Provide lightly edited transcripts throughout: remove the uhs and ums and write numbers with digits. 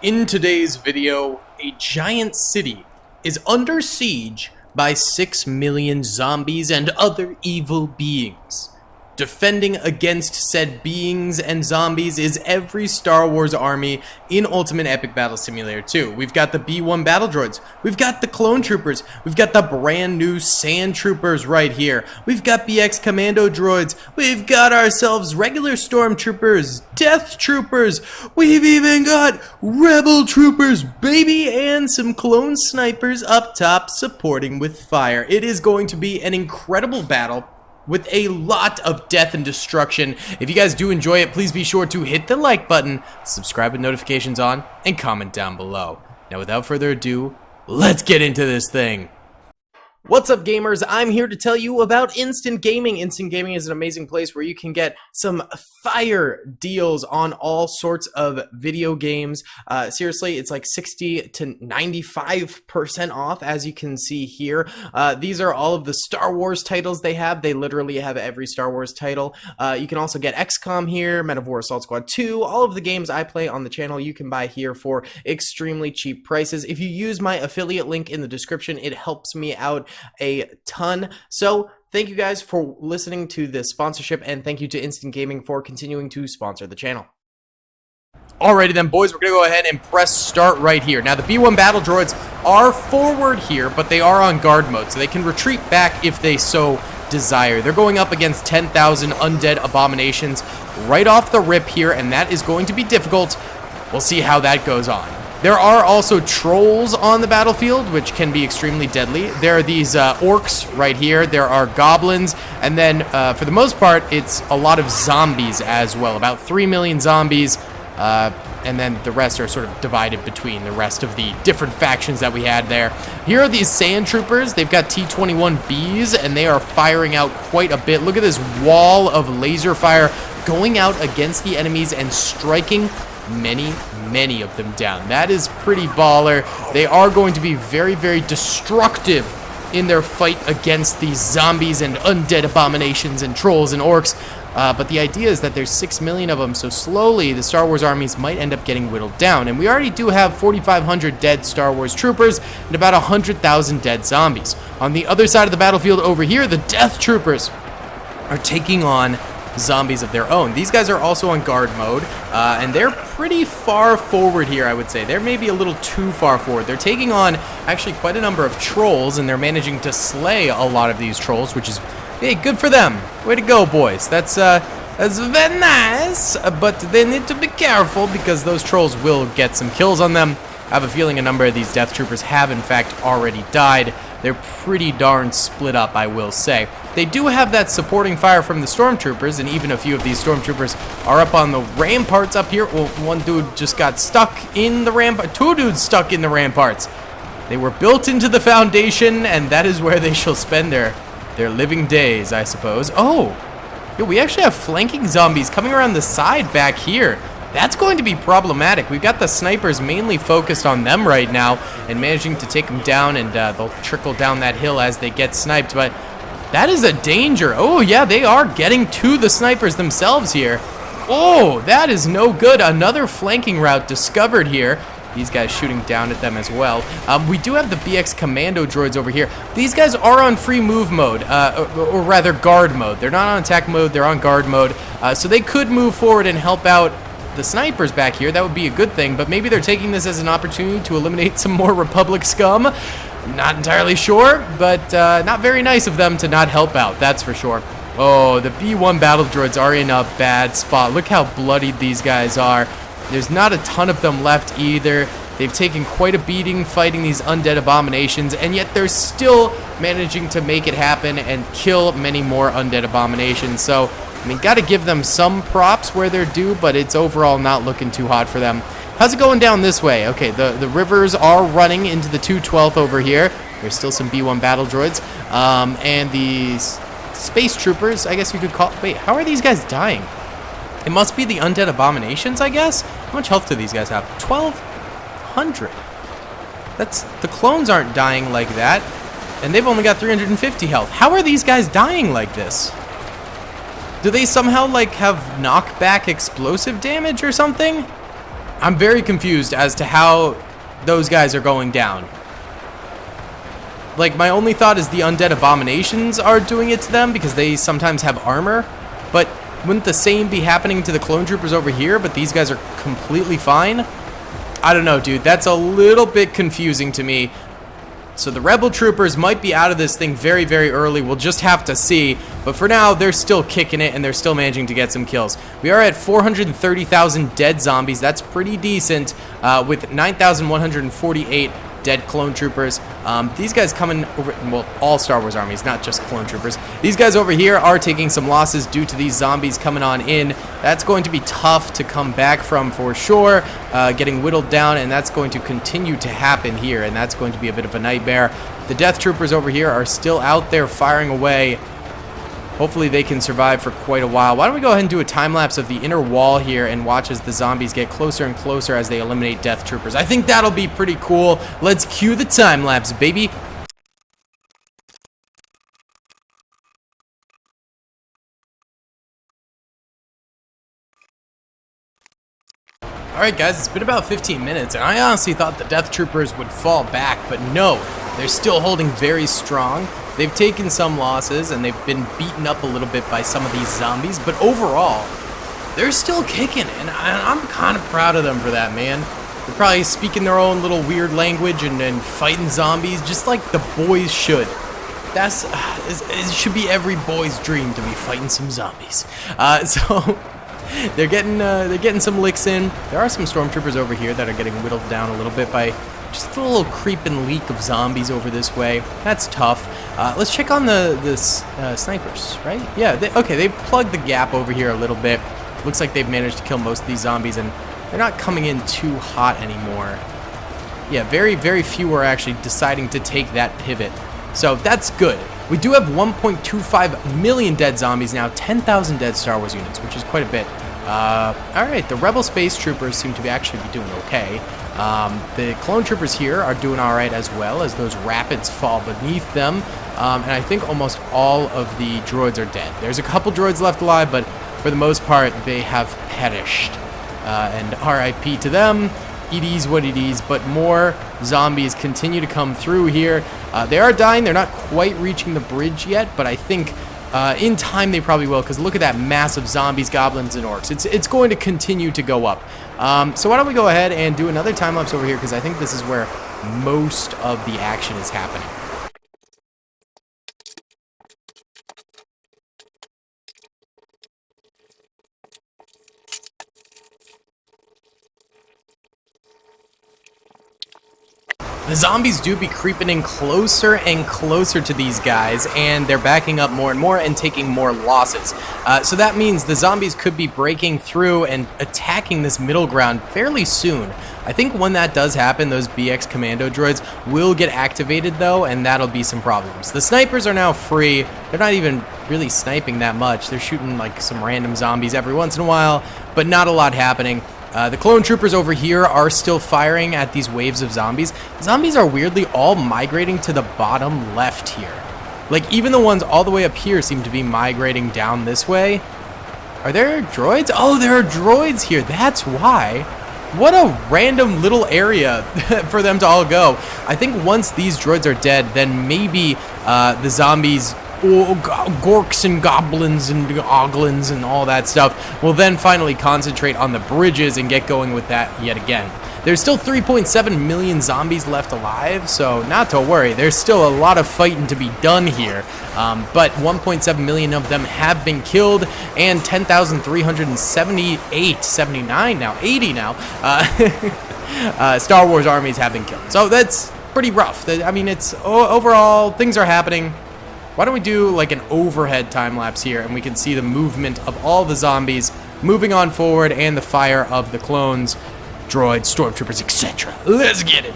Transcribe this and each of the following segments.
In today's video, a giant city is under siege by 6 million zombies and other evil beings. Defending against said beings and zombies is every Star Wars army in Ultimate Epic Battle Simulator 2. We've got the B1 Battle Droids, we've got the Clone Troopers, we've got the brand new Sand Troopers right here, we've got BX Commando Droids, we've got ourselves regular Stormtroopers, Death Troopers, we've even got Rebel Troopers, baby, and some Clone Snipers up top supporting with fire. It is going to be an incredible battle with a lot of death and destruction. If you guys do enjoy it, please be sure to hit the like button, subscribe with notifications on, and comment down below. Now without further ado, let's get into this thing. What's up, gamers? I'm here to tell you about Instant Gaming. Instant Gaming is an amazing place where you can get some fire deals on all sorts of video games. Seriously, it's like 60 to 95% off, as you can see here. These are all of the Star Wars titles they have. They literally have every Star Wars title. You can also get XCOM here, Men of War Assault Squad 2. All of the games I play on the channel you can buy here for extremely cheap prices. If you use my affiliate link in the description, it helps me out a ton. So thank you guys for listening to this sponsorship, and thank you to Instant Gaming for continuing to sponsor the channel. Alrighty then, boys, we're gonna go ahead and press start right here. Now the B1 Battle Droids are forward here, but they are on guard mode, so they can retreat back if they so desire. They're going up against 10,000 undead abominations right off the rip here, and that is going to be difficult. We'll see how that goes on. There are also trolls on the battlefield, which can be extremely deadly. There are these orcs right here. There are goblins. And then, for the most part, it's a lot of zombies as well. About 3 million zombies. And then the rest are sort of divided between the rest of the different factions that we had there. Here are these Sand Troopers. They've got T-21Bs, and they are firing out quite a bit. Look at this wall of laser fire going out against the enemies and striking many of them down. That is pretty baller. They are going to be very, very destructive in their fight against these zombies and undead abominations and trolls and orcs. But the idea is that there's 6 million of them, so slowly the Star Wars armies might end up getting whittled down. And we already do have 4,500 dead Star Wars troopers and about 100,000 dead zombies. On the other side of the battlefield over here, the Death Troopers are taking on zombies of their own. These guys are also on guard mode, and they're pretty far forward here, I would say. They're maybe a little too far forward. They're taking on actually quite a number of trolls, and they're managing to slay a lot of these trolls, which is, hey, good for them. Way to go, boys. That's very nice, but they need to be careful because those trolls will get some kills on them. I have a feeling a number of these Death Troopers have, in fact, already died. They're pretty darn split up, I will say. They do have that supporting fire from the Stormtroopers, and even a few of these Stormtroopers are up on the ramparts up here. Well, one dude just got stuck in the rampart. Two dudes stuck in the ramparts. They were built into the foundation, and that is where they shall spend their living days, I suppose. Oh, yo, we actually have flanking zombies coming around the side back here. That's going to be problematic. We've got the snipers mainly focused on them right now and managing to take them down, and they'll trickle down that hill as they get sniped, but that is a danger. Oh, yeah, they are getting to the snipers themselves here. Oh, that is no good. Another flanking route discovered here. These guys shooting down at them as well. We do have the BX Commando Droids over here. These guys are on free move mode, or rather guard mode. They're not on attack mode, they're on guard mode. So they could move forward and help out the snipers back here. That would be a good thing, but maybe they're taking this as an opportunity to eliminate some more Republic scum. Not entirely sure, but not very nice of them to not help out, that's for sure. Oh, the B1 Battle Droids are in a bad spot. Look how bloodied these guys are. There's not a ton of them left either. They've taken quite a beating fighting these undead abominations, and yet they're still managing to make it happen and kill many more undead abominations. So, I mean, gotta give them some props where they're due, but it's overall not looking too hot for them. How's it going down this way? Okay, the rivers are running into the 212th over here. There's still some B1 Battle Droids. And the Space Troopers, I guess you could call... Wait, how are these guys dying? It must be the undead abominations, I guess? How much health do these guys have? 1,200. The clones aren't dying like that. And they've only got 350 health. How are these guys dying like this? Do they somehow, like, have knockback explosive damage or something? I'm very confused as to how those guys are going down. Like, my only thought is the undead abominations are doing it to them because they sometimes have armor. But wouldn't the same be happening to the clone troopers over here, but these guys are completely fine? I don't know, dude. That's a little bit confusing to me. So the rebel troopers might be out of this thing very, very early. We'll just have to see. But for now, they're still kicking it, and they're still managing to get some kills. We are at 430,000 dead zombies. That's pretty decent, with 9,148 dead clone troopers. These guys coming over, well, all Star Wars armies, not just clone troopers. These guys over here are taking some losses due to these zombies coming on in. That's going to be tough to come back from for sure, getting whittled down, and that's going to continue to happen here, and that's going to be a bit of a nightmare. The death troopers over here are still out there firing away. Hopefully they can survive for quite a while. Why don't we go ahead and do a time lapse of the inner wall here and watch as the zombies get closer and closer as they eliminate death troopers. I think that'll be pretty cool. Let's cue the time lapse, baby. Alright guys, it's been about 15 minutes, and I honestly thought the death troopers would fall back, but no, they're still holding very strong. They've taken some losses, and they've been beaten up a little bit by some of these zombies, but overall, they're still kicking, and I'm kind of proud of them for that, man. They're probably speaking their own little weird language and fighting zombies just like the boys should. It should be every boy's dream to be fighting some zombies. So they're getting some licks in. There are some stormtroopers over here that are getting whittled down a little bit by just a little creeping leak of zombies over this way. That's tough. Let's check on the snipers, right? Yeah, okay, they've plugged the gap over here a little bit. Looks like they've managed to kill most of these zombies, and they're not coming in too hot anymore. Yeah, very, very few are actually deciding to take that pivot. So that's good. We do have 1.25 million dead zombies now, 10,000 dead Star Wars units, which is quite a bit. Alright, the Rebel Space Troopers seem to be actually doing okay. The Clone Troopers here are doing alright as well, as those rapids fall beneath them. And I think almost all of the droids are dead. There's a couple droids left alive, but for the most part, they have perished. And RIP to them. It is what it is, but more zombies continue to come through here. They are dying. They're not quite reaching the bridge yet, but I think in time they probably will, because look at that massive zombies, goblins, and orcs. It's going to continue to go up. So why don't we go ahead and do another time lapse over here, because I think this is where most of the action is happening. The zombies do be creeping in closer and closer to these guys, and they're backing up more and more and taking more losses. So that means the zombies could be breaking through and attacking this middle ground fairly soon. I think when that does happen, those BX commando droids will get activated though, and that'll be some problems. The snipers are now free. They're not even really sniping that much. They're shooting like some random zombies every once in a while, but not a lot happening. The clone troopers over here are still firing at these waves of zombies. Zombies are weirdly all migrating to the bottom left here. Like, even the ones all the way up here seem to be migrating down this way. Are there droids? Oh, there are droids here. That's why. What a random little area for them to all go. I think once these droids are dead, then maybe the zombies, gorks and goblins and oglins and all that stuff, will then finally concentrate on the bridges and get going with that yet again. There's still 3.7 million zombies left alive, so not to worry. There's still a lot of fighting to be done here, but 1.7 million of them have been killed, and 10,378, 79 now, 80 now, Star Wars armies have been killed. So that's pretty rough. I mean, it's overall, things are happening. Why don't we do like an overhead time lapse here, and we can see the movement of all the zombies moving on forward and the fire of the clones, droids, stormtroopers, etc. Let's get it.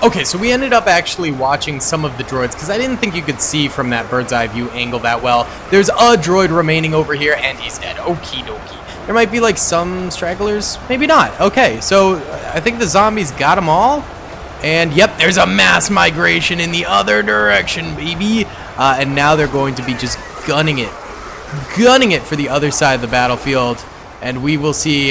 Okay, so we ended up actually watching some of the droids, because I didn't think you could see from that bird's eye view angle that well. There's a droid remaining over here, and he's dead. Okie dokie. There might be like some stragglers, maybe not. Okay, so I think the zombies got them all. And yep, there's a mass migration in the other direction, baby. And now they're going to be just gunning it for the other side of the battlefield. And we will see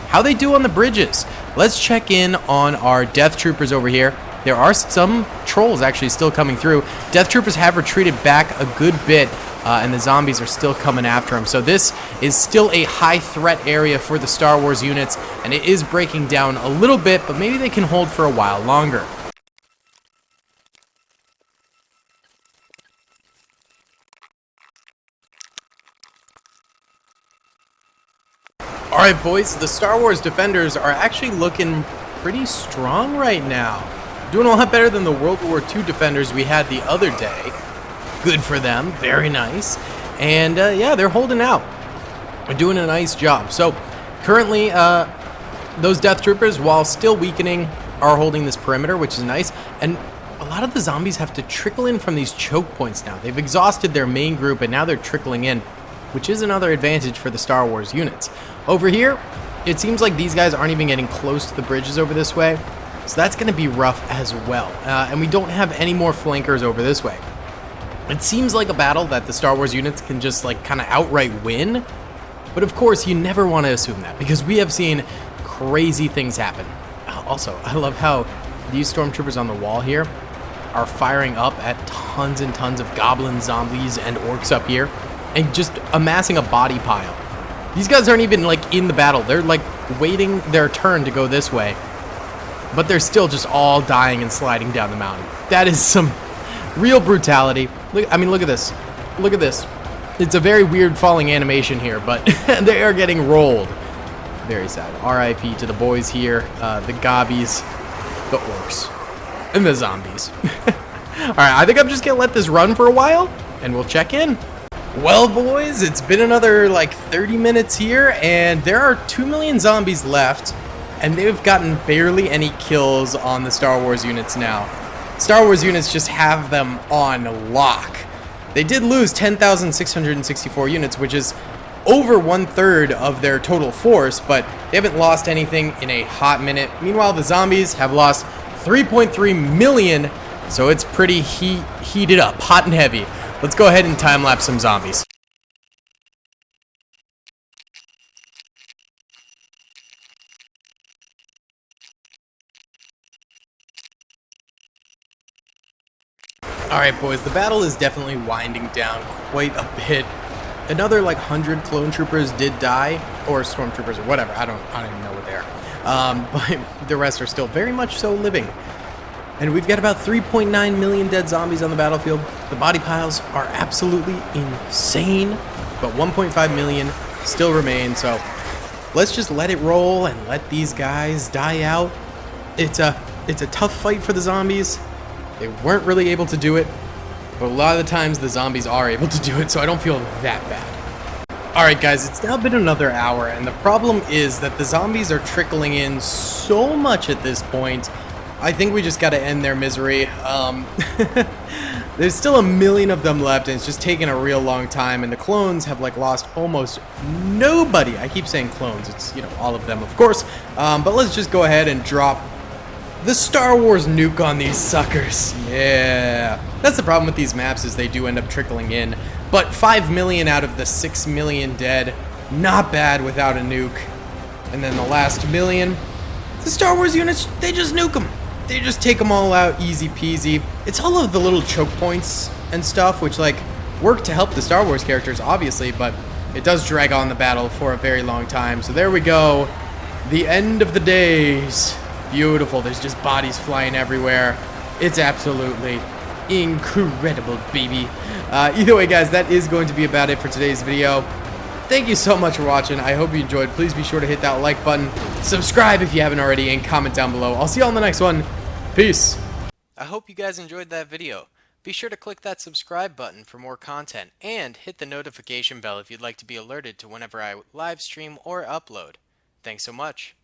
how they do on the bridges. Let's check in on our Death Troopers over here. There are some trolls actually still coming through. Death Troopers have retreated back a good bit, and the zombies are still coming after them. So this is still a high threat area for the Star Wars units, and it is breaking down a little bit, but maybe they can hold for a while longer. Alright boys, the Star Wars Defenders are actually looking pretty strong right now. Doing a lot better than the World War II Defenders we had the other day. Good for them, very nice. And yeah, they're holding out. They're doing a nice job. So currently, those Death Troopers, while still weakening, are holding this perimeter, which is nice. And a lot of the zombies have to trickle in from these choke points now. They've exhausted their main group, and now they're trickling in, which is another advantage for the Star Wars units. Over here, it seems like these guys aren't even getting close to the bridges over this way. So that's going to be rough as well. And we don't have any more flankers over this way. It seems like a battle that the Star Wars units can just like kind of outright win. But of course, you never want to assume that, because we have seen crazy things happen. Also, I love how these Stormtroopers on the wall here are firing up at tons and tons of goblin zombies and orcs up here, and just amassing a body pile. These guys aren't even like in the battle. They're like waiting their turn to go this way. But they're still just all dying and sliding down the mountain. That is some real brutality. Look, I mean, look at this. Look at this. It's a very weird falling animation here, but they are getting rolled. Very sad. RIP to the boys here, the gobbies, the orcs, and the zombies. All right, I think I'm just gonna let this run for a while, and we'll check in. Well, boys, it's been another like 30 minutes here, and there are 2 million zombies left. And they've gotten barely any kills on the Star Wars units now. Star Wars units just have them on lock. They did lose 10,664 units, which is over 1/3 of their total force, but they haven't lost anything in a hot minute. Meanwhile, the zombies have lost 3.3 million, so it's pretty heated up, hot and heavy. Let's go ahead and time-lapse some zombies. Alright boys, the battle is definitely winding down quite a bit. Another like 100 clone troopers did die, or stormtroopers or whatever, I don't even know what they are. But the rest are still very much so living. And we've got about 3.9 million dead zombies on the battlefield. The body piles are absolutely insane, but 1.5 million still remain, so let's just let it roll and let these guys die out. It's a tough fight for the zombies. They weren't really able to do it, but a lot of the times the zombies are able to do it, so I don't feel that bad. Alright guys, it's now been another hour, and the problem is that the zombies are trickling in so much at this point. I think we just gotta end their misery. There's still 1 million of them left, and it's just taking a real long time, and the clones have like lost almost nobody. I keep saying clones, it's, you know, all of them of course, but let's just go ahead and drop the Star Wars nuke on these suckers. Yeah. That's the problem with these maps, is they do end up trickling in. But 5 million out of the 6 million dead, not bad without a nuke. And then the last million, the Star Wars units, they just nuke them. They just take them all out easy peasy. It's all of the little choke points and stuff, which like work to help the Star Wars characters, obviously, but it does drag on the battle for a very long time. So there we go. The end of the days. Beautiful. There's just bodies flying everywhere. It's absolutely incredible, baby. Either way, guys, that is going to be about it for today's video. Thank you so much for watching. I hope you enjoyed. Please be sure to hit that like button, subscribe if you haven't already, and comment down below. I'll see you on the next one. Peace. I hope you guys enjoyed that video. Be sure to click that subscribe button for more content, and hit the notification bell if you'd like to be alerted to whenever I live stream or upload. Thanks so much.